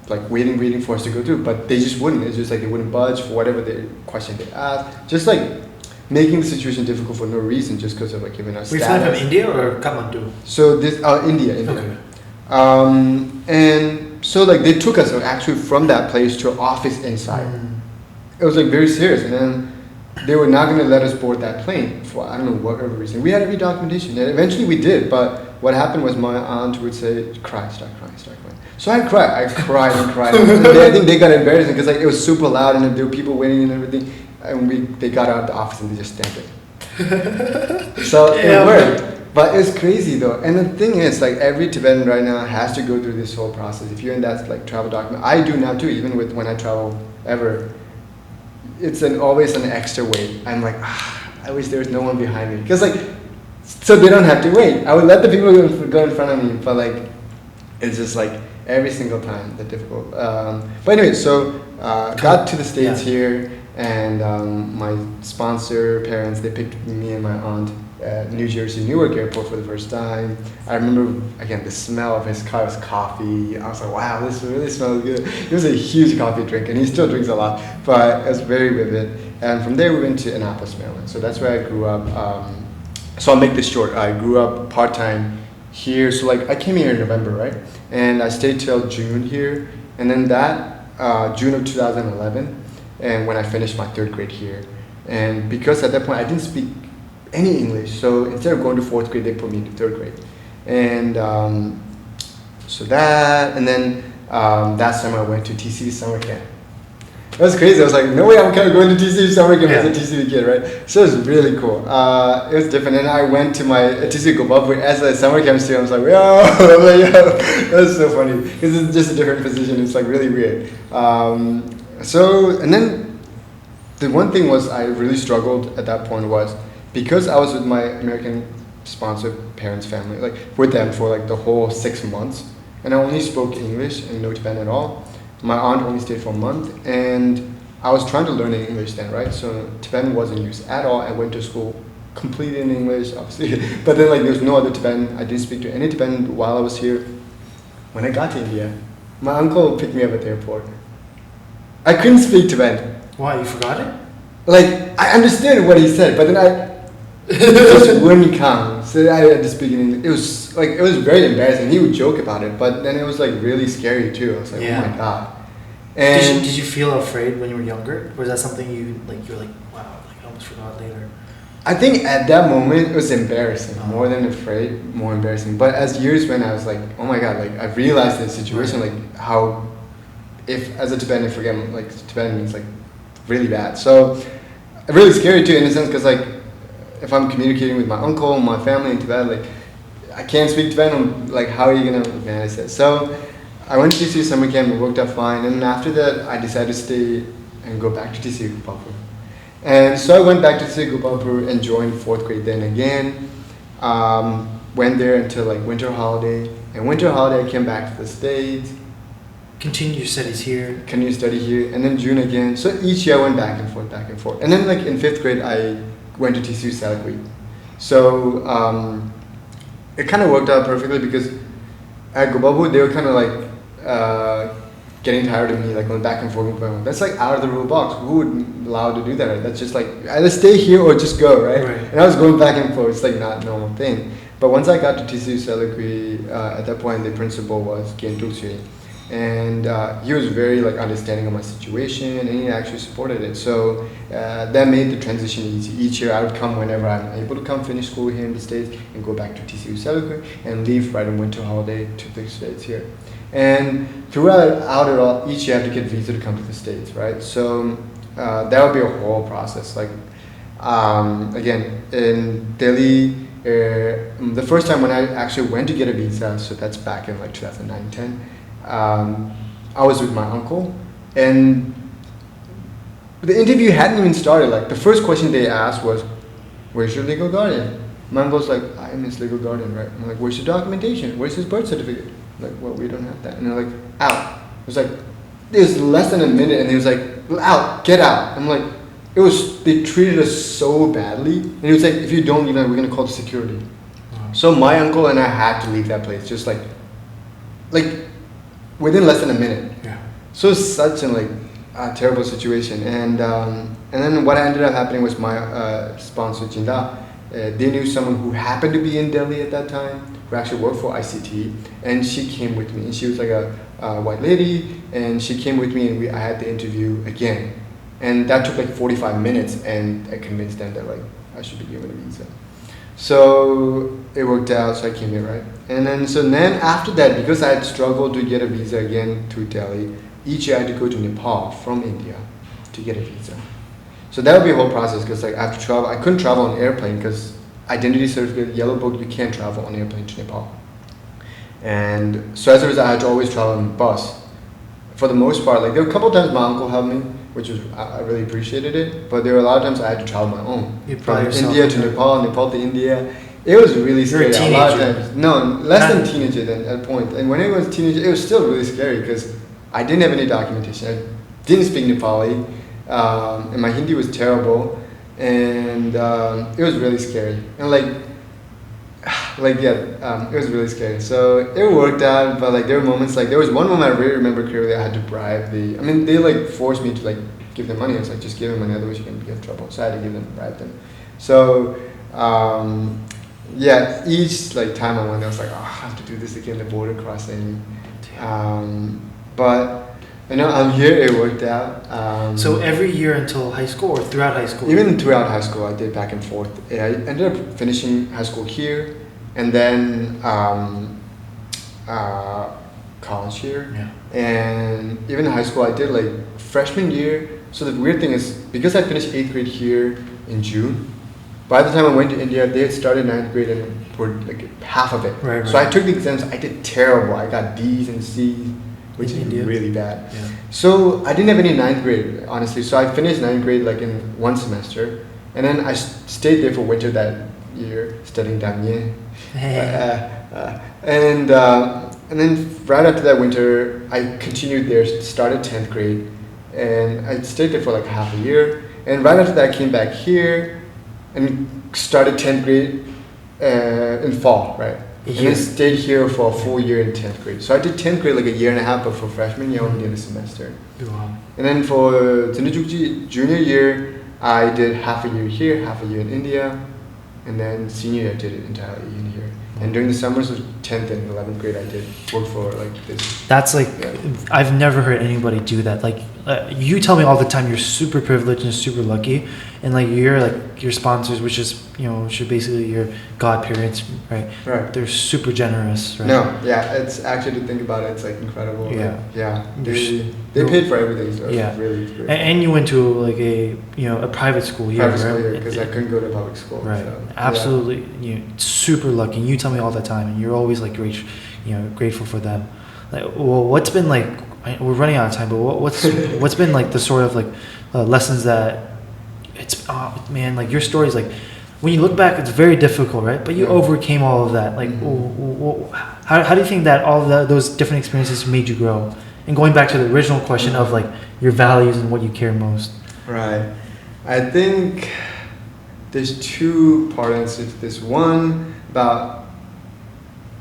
like waiting for us to go through, but they just wouldn't. It's just like they wouldn't budge for whatever question they asked, just like making the situation difficult for no reason, just because of like giving us. We fly from India or Kathmandu? So this India. Okay. And so like they took us actually from that place to an office inside. It was like very serious, and then they were not going to let us board that plane for I don't know whatever reason. We had every documentation, and eventually we did. But what happened was my aunt would say, "Cry, start crying." So I cried and cried. And I think they got embarrassed because like it was super loud, and there were people waiting and everything. And they got out of the office and they just stamped it. So it worked. But it's crazy though. And the thing is, like every Tibetan right now has to go through this whole process. If you're in that like travel document, I do now too. Even when I travel ever, it's always an extra weight. I'm like, I wish there was no one behind me, because like, so they don't have to wait. I would let the people go in front of me, but like, it's just like every single time the difficult. But anyway, so got to the States here, and my sponsor parents, they picked me and my aunt at New Jersey Newark Airport for the first time. I remember again the smell of his car was coffee. I was like, wow, this really smells good. He was a huge coffee drinker, and he still drinks a lot, but it was very vivid. And from there we went to Annapolis, Maryland. So that's where I grew up. So I'll make this short. I grew up part-time here. So like I came here in November, right? And I stayed till June here. And then that June of 2011, and when I finished my 3rd grade here. And because at that point I didn't speak any English, so instead of going to 4th grade, they put me into 3rd grade. And so that, and then that summer I went to TCV summer camp. That was crazy. I was like, no way I'm kind of going to TCV summer camp as a TCV kid, right? So it was really cool. It was different. And I went to my TCV Zimbabwe as a summer camp student. I was like, yo, that's so funny. Because it's just a different position. It's like really weird. So, and then the one thing was I really struggled at that point was, because I was with my American sponsor parents' family, like with them for like the whole 6 months, and I only spoke English and no Tibetan at all. My aunt only stayed for a month, and I was trying to learn English then, right? So Tibetan wasn't used at all. I went to school completely in English, obviously. But then like there's no other Tibetan. I didn't speak to any Tibetan while I was here. When I got to India, my uncle picked me up at the airport. I couldn't speak Tibetan. Why? You forgot it? Like I understood what he said, but then it just wouldn't come. So I had to speak in English. It was very embarrassing. He would joke about it, but then it was like really scary too. I was like, oh my god. And did you feel afraid when you were younger? Or is that something you were like, wow, like I almost forgot later? I think at that moment it was embarrassing, more than afraid, more embarrassing. But as years went, I was like, oh my god, like I realized the situation, like how, if as a Tibetan, if forget, like Tibetan means like really bad. So really scary too in a sense, because like if I'm communicating with my uncle, my family in Tibet, like I can't speak Tibetan, like how are you gonna manage that? So I went to TCU summer camp, it worked out fine, and after that I decided to stay and go back to TCU Gopalpur. And so I went back to TCU Gopalpur and joined 4th grade then again. Went there until like winter holiday, and winter holiday I came back to the States. Continue your studies here. Continue study here, and then June again. So each year I went back and forth, back and forth. And then like in 5th grade I went to TCU Salakweet. So it kind of worked out perfectly because at Gopalpur they were kind of like getting tired of me like going back and forth. That's like out of the rule box. Who would allow to do that? Right? That's just like either stay here or just go, right? And I was going back and forth. It's like not a normal thing. But once I got to TCU Salakweet, at that point the principal was Gentuk Sri. And he was very like understanding of my situation, and he actually supported it. So that made the transition easy. Each year I would come whenever I'm able to come finish school here in the States and go back to TCU Salakweet and leave right in winter holiday to the States here. And throughout it all, each year I have to get visa to come to the States, right? So that would be a whole process. Like again, in Delhi, the first time when I actually went to get a visa, so that's back in like 2009-10. I was with my uncle, and the interview hadn't even started. Like the first question they asked was, "Where's your legal guardian?" My uncle's like, "I am his legal guardian, right?" I'm like, "Where's your documentation? Where's his birth certificate?" I'm like, "Well, we don't have that." And they're like, "Out." It was like, it was less than a minute, and he was like, "Out, get out." I'm like, they treated us so badly, and he was like, "If you don't leave, we're gonna call the security." So my uncle and I had to leave that place, just like within less than a minute. Yeah. So it's such a terrible situation. And then what ended up happening was my sponsor, Jinda, they knew someone who happened to be in Delhi at that time, who actually worked for ICT, and she came with me. And she was like a white lady, and she came with me, and I had the interview again. And that took like 45 minutes, and I convinced them that like I should be given a visa. So it worked out, so I came here, right? And then after that, because I had struggled to get a visa again to Delhi, each year I had to go to Nepal from India to get a visa. So that would be a whole process, because like I have to travel. I couldn't travel on airplane because identity certificate, yellow book, you can't travel on airplane to Nepal. And so as a result, I had to always travel on bus. For the most part, like there were a couple of times my uncle helped me, which was, I really appreciated it, but there were a lot of times I had to travel my own. From India to Nepal, Nepal to India. It was really scary. A lot of times. No, less than teenager then at a point. And when I was a teenager, it was still really scary because I didn't have any documentation. I didn't speak Nepali, and my Hindi was terrible, and it was really scary. And it was really scary. So it worked out, but like there were moments, like there was one moment I really remember clearly. I had to bribe they like forced me to like give them money. I was like, just give them money, otherwise you're gonna get in trouble. So I had to bribe them. So each like time I went, I was like, oh, I have to do this again, the border crossing. But I'm here. It worked out. So every year until high school, or throughout high school? Even throughout high school, I did back and forth. I ended up finishing high school here, and then college here. Yeah. And even in high school, I did like freshman year. So the weird thing is, because I finished 8th grade here in June, by the time I went to India, they had started 9th grade and were like half of it. Right. So I took the exams. I did terrible. I got D's and C's, which is really bad. Yeah. So I didn't have any 9th grade, honestly. So I finished 9th grade like in one semester, and then I stayed there for winter that year studying Damye. And then right after that winter, I continued there, started 10th grade, and I stayed there for like half a year. And right after that, I came back here and started 10th grade in fall, right? And then stayed here for a full year in 10th grade. So I did 10th grade like a year and a half, but for freshman year, I only did a semester. Wow. And then for Tsinujukji junior year, I did half a year here, half a year in India, and then senior year I did it entirely in here. And during the summers of 10th and 11th grade, I did work for like this. That's like, I've never heard anybody do that. Like, you tell me all the time you're super privileged and super lucky, and like you're like your sponsors, which is which are basically your godparents, right? Right. They're super generous, right? No, yeah, it's actually to think about it, it's like incredible. Yeah. Like, yeah. They paid for everything, so yeah. It's really great. And you went to like a a private school here, private school here because I couldn't go to public school. Right. So, absolutely, super lucky. And you tell me all the time, and you're always like grateful for them. Like, well, what's been like? We're running out of time, but what's been like the sort of like lessons that it's man, like your stories, like when you look back, it's very difficult, right? But you overcame all of that. Like, how do you think that all of those different experiences made you grow? And going back to the original question of like your values and what you care most. Right. I think there's two parts of this. One about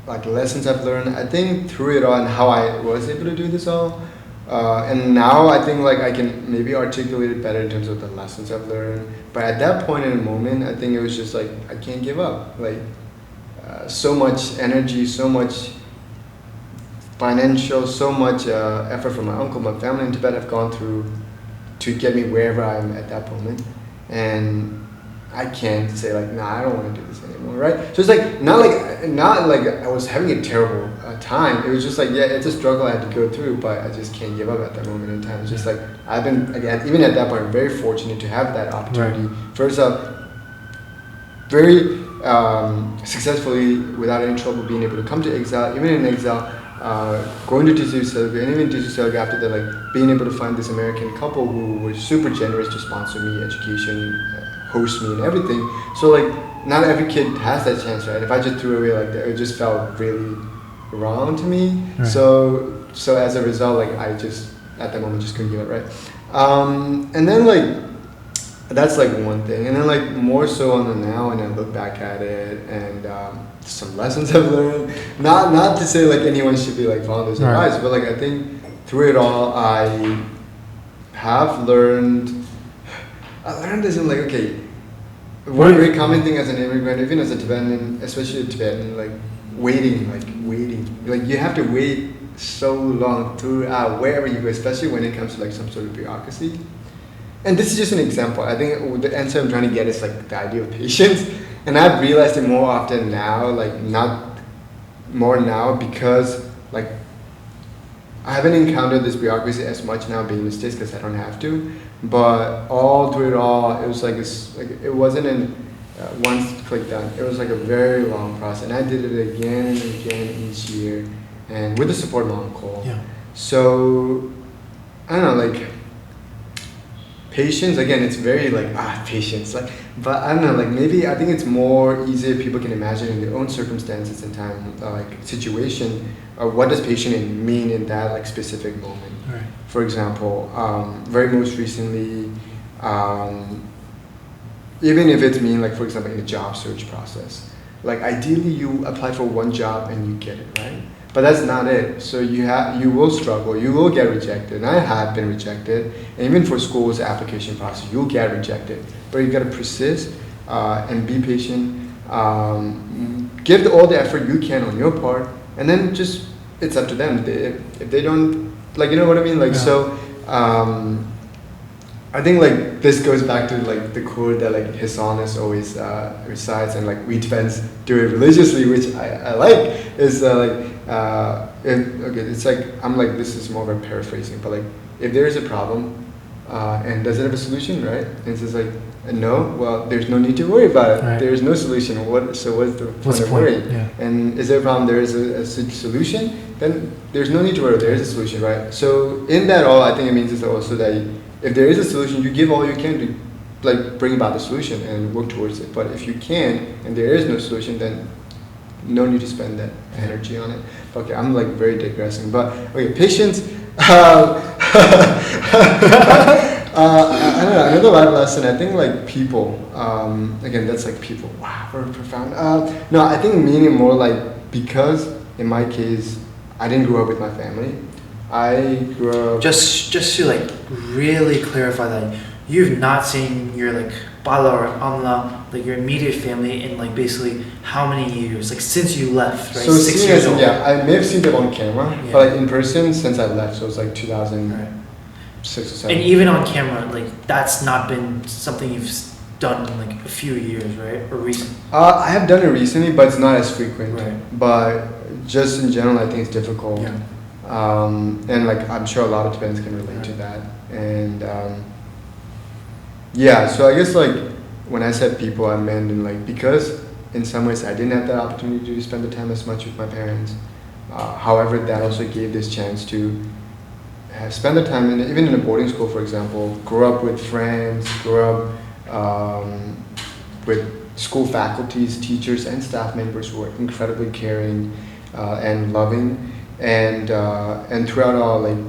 like lessons I've learned. I think through it all and how I was able to do this all. And now I think like I can maybe articulate it better in terms of the lessons I've learned. But at that point in the moment, I think it was just like, I can't give up. Like so much energy, so much financial, so much effort from my uncle, my family in Tibet have gone through to get me wherever I am at that moment. And I can't say like, nah, I don't want to do this anymore, right? So it's like not like I was having a terrible time. It was just like, yeah, it's a struggle I had to go through, but I just can't give up at that moment in time. It's just like I've been, again, even at that point, very fortunate to have that opportunity. Right. First up, very successfully, without any trouble, being able to come to exile, even in exile, going to TCU Selga, and even TCU Selga after that, like being able to find this American couple who were super generous to sponsor me, education, host me and everything. So like not every kid has that chance, right? If I just threw away like that, it just felt really wrong to me. Right. So as a result, like I just at that moment just couldn't give it, right? And then like that's like one thing, and then like more so on the now, and I look back at it and some lessons I've learned. Not to say like anyone should be like following this advice, but like I think through it all I have learned. I learned this in like, okay, one very common thing as an immigrant, even as a Tibetan, especially a Tibetan, like waiting. Like you have to wait so long throughout wherever you go, especially when it comes to like some sort of bureaucracy. And this is just an example. I think the answer I'm trying to get is like the idea of patience. And I've realized it more often now, like not more now because like I haven't encountered this bureaucracy as much now being in the States because I don't have to. But all through it all, it was like it wasn't in one click done. It was like a very long process, and I did it again and again each year, and with the support of my uncle. Yeah. So I don't know, like patience. Again, it's very like patience. Like, but I don't know, like maybe I think it's more easier people can imagine in their own circumstances and time, like situation. What does patient mean in that like specific moment? Right. For example, very most recently, even if it's mean like for example in the job search process, like ideally you apply for one job and you get it, right? But that's not it. So you will struggle, you will get rejected. And I have been rejected, and even for school's application process, you'll get rejected. But you gotta persist and be patient. Give all the effort you can on your part, and then just it's up to them. If they don't, like, you know what I mean? Like, yeah. So I think like this goes back to like the quote that like Hisonus always recites, and like we Tibetans do it religiously, which I like. Is it's like I'm like this is more of a paraphrasing, but like if there is a problem and does it have a solution, right? And it's just like no, well there's no need to worry about it. Right. There's no solution. What's the point of worry? Yeah. And is there a problem? There is a solution. Then there's no need to worry. There is a solution, right? So in that all, I think it means is also that if there is a solution, you give all you can to like bring about the solution and work towards it. But if you can't and there is no solution, then no need to spend that energy on it. Okay, I'm like very digressing. But okay, patience. I don't know, another life lesson, I think like people, again, that's like people, wow, very profound. No, I think meaning more like, because in my case, I didn't grow up with my family. I grew up... Just to like really clarify that, you've not seen your like Bala or Amla, like your immediate family in like basically how many years? Like since you left, right? So 6 years old. Yeah, I may have seen them on camera, but like in person since I left, so it was like 2006 or 7. And even on camera, like that's not been something you've done in like a few years, right? Or recent? I have done it recently, but it's not as frequent. Right. But just in general, I think it's difficult. Yeah. And like I'm sure a lot of Tibetans can relate to that. And yeah, so I guess like when I said people, I meant in like, because in some ways I didn't have that opportunity to spend the time as much with my parents. However, that also gave this chance to spend the time even in a boarding school, for example, grow up with friends, grow up with school faculties, teachers, and staff members who are incredibly caring and loving, and throughout all like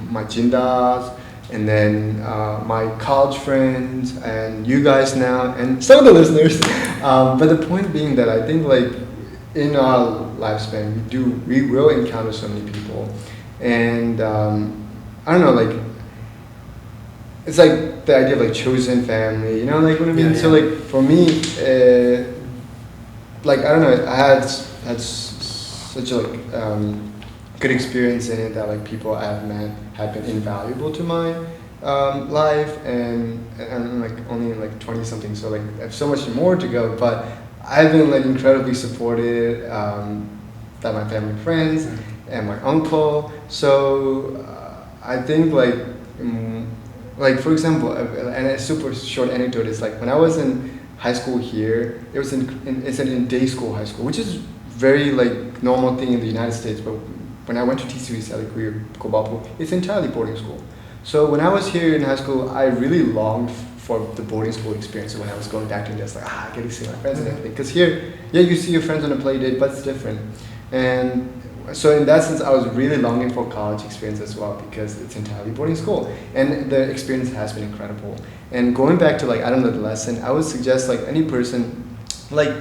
my jindas, and then my college friends, and you guys now, and some of the listeners. But the point being that I think like in our lifespan we will encounter so many people, and I don't know, like it's like the idea of like chosen family, you know, like what I mean. Yeah. So like for me, like I don't know, I had such a like good experience in it that like people I have met have been invaluable to my life, and I'm like only like 20 something, so like I have so much more to go, but I've been like incredibly supported by my family and friends and my uncle. So I think like for example, and a super short anecdote is like when I was in high school here, it was it's in day school high school, which is very like normal thing in the United States, but when I went to TCB Salikui Kobapu, it's entirely boarding school. So when I was here in high school, I really longed for the boarding school experience. So when I was going back to India, it's like, I get to see my friends and everything. Because here, yeah, you see your friends on a play date, but it's different. And so in that sense, I was really longing for college experience as well, because it's entirely boarding school. And the experience has been incredible. And going back to like, I don't know, the lesson, I would suggest like any person, like,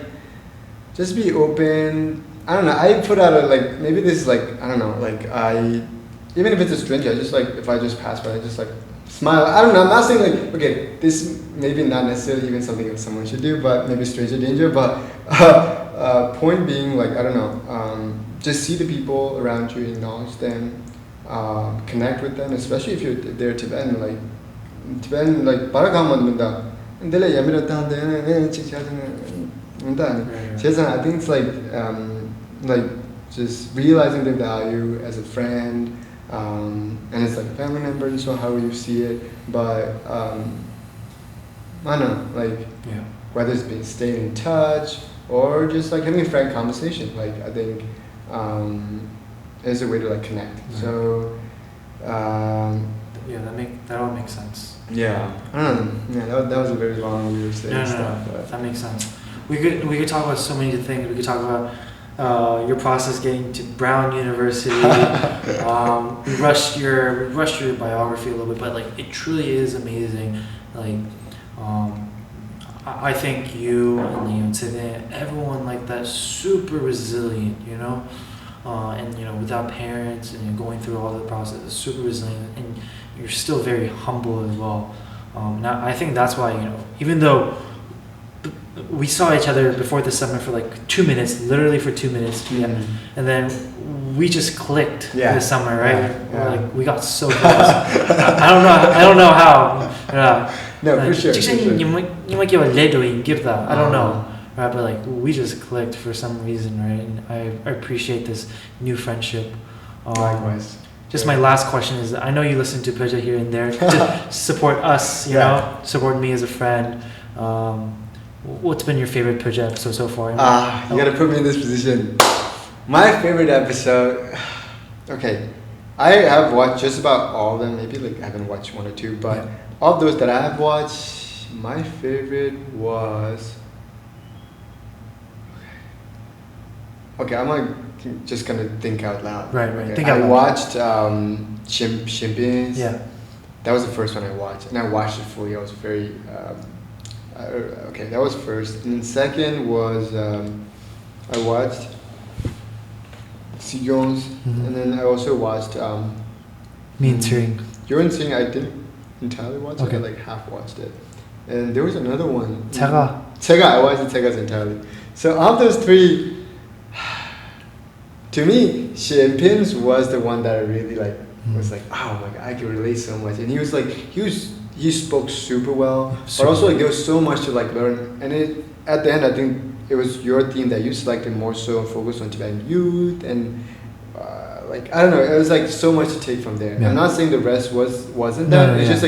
just be open. I don't know, I put out like, maybe this is like, I don't know, like even if it's a stranger, I just like, if I just pass by, I just like smile. I don't know, I'm not saying like, okay, this maybe not necessarily even something that someone should do, but maybe stranger danger, but point being like, I don't know, just see the people around you, acknowledge them, connect with them, especially if they're Tibetan, like, Paragama, I think it's like just realizing the value as a friend, and it's like a family member and so how you see it, but I don't know, like whether it's been staying in touch or just like having a frank conversation, like I think is a way to like connect. So that all makes sense. Yeah, I don't know. Yeah, that was a very long way of saying stuff. But that makes sense. We could talk about so many things. We could talk about your process getting to Brown University. We rushed your biography a little bit, but like it truly is amazing. Like I think you and today everyone like that, super resilient, you know, and you know without parents and you're going through all the process, is super resilient, and you're still very humble as well. And I think that's why, you know, even though we saw each other before the summer for like 2 minutes, literally for 2 minutes, and then we just clicked this summer, right? Like we got so close. I don't know how. No, for sure. You might give a little give that. I don't know, right? But like we just clicked for some reason, right? And I appreciate this new friendship. Likewise. Just my last question is, I know you listen to Puja here and there to support us, you know, support me as a friend. What's been your favorite Puja episode so far? You gotta put me in this position. My favorite episode, okay, I have watched just about all of them. Maybe like I haven't watched one or two, but of those that I have watched, my favorite was, okay, just gonna think out loud. Right. Okay. Think out loud. I watched Chimpanzees. Yeah. That was the first one I watched, and I watched it fully. I was very okay. That was first, and then second was I watched Seagulls, and then I also watched Mean-Sering. Yuan-Sing. I didn't entirely watch it. I like half watched it, and there was another one. Tega. I watched the Tegas entirely. So of those three, to me, Shenpin's was the one that I really like. Was like, oh my god, I can relate so much. And he was like, he spoke super well, but also like there was so much to like learn. And at the end, I think it was your theme that you selected more so focused on Tibetan youth and like I don't know, it was like so much to take from there. Yeah. I'm not saying the rest wasn't that. It's just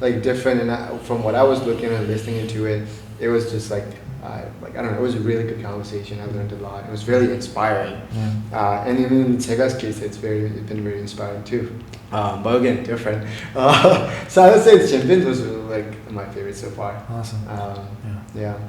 like different. And from what I was looking and listening into it, it was just like. I don't know, it was a really good conversation. I learned a lot. It was really inspiring. Yeah. And even in Tega's case, it's been very inspiring too. But again, different. So I would say Shenpin was like my favorite so far. Awesome. Yeah.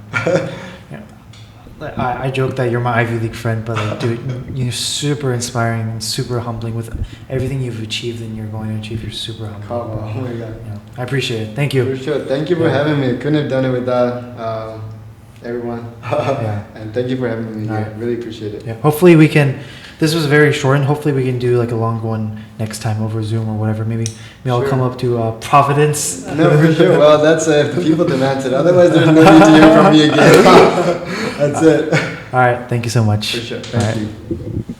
I joke that you're my Ivy League friend, but like, dude, you're super inspiring and super humbling with everything you've achieved and you're going to achieve. You're super humbling. Oh my god. Yeah. I appreciate it. Thank you. For sure. Thank you for having me. Couldn't have done it without everyone. And thank you for having me here. Really appreciate it. Yeah. Hopefully we can. This was very short, and hopefully we can do like a long one next time over Zoom or whatever. Maybe I'll come up to Providence. No, for sure. Well, that's if the people demand it. Otherwise, there's no need to hear from me again. That's it. All right. Thank you so much. For sure. Thank you.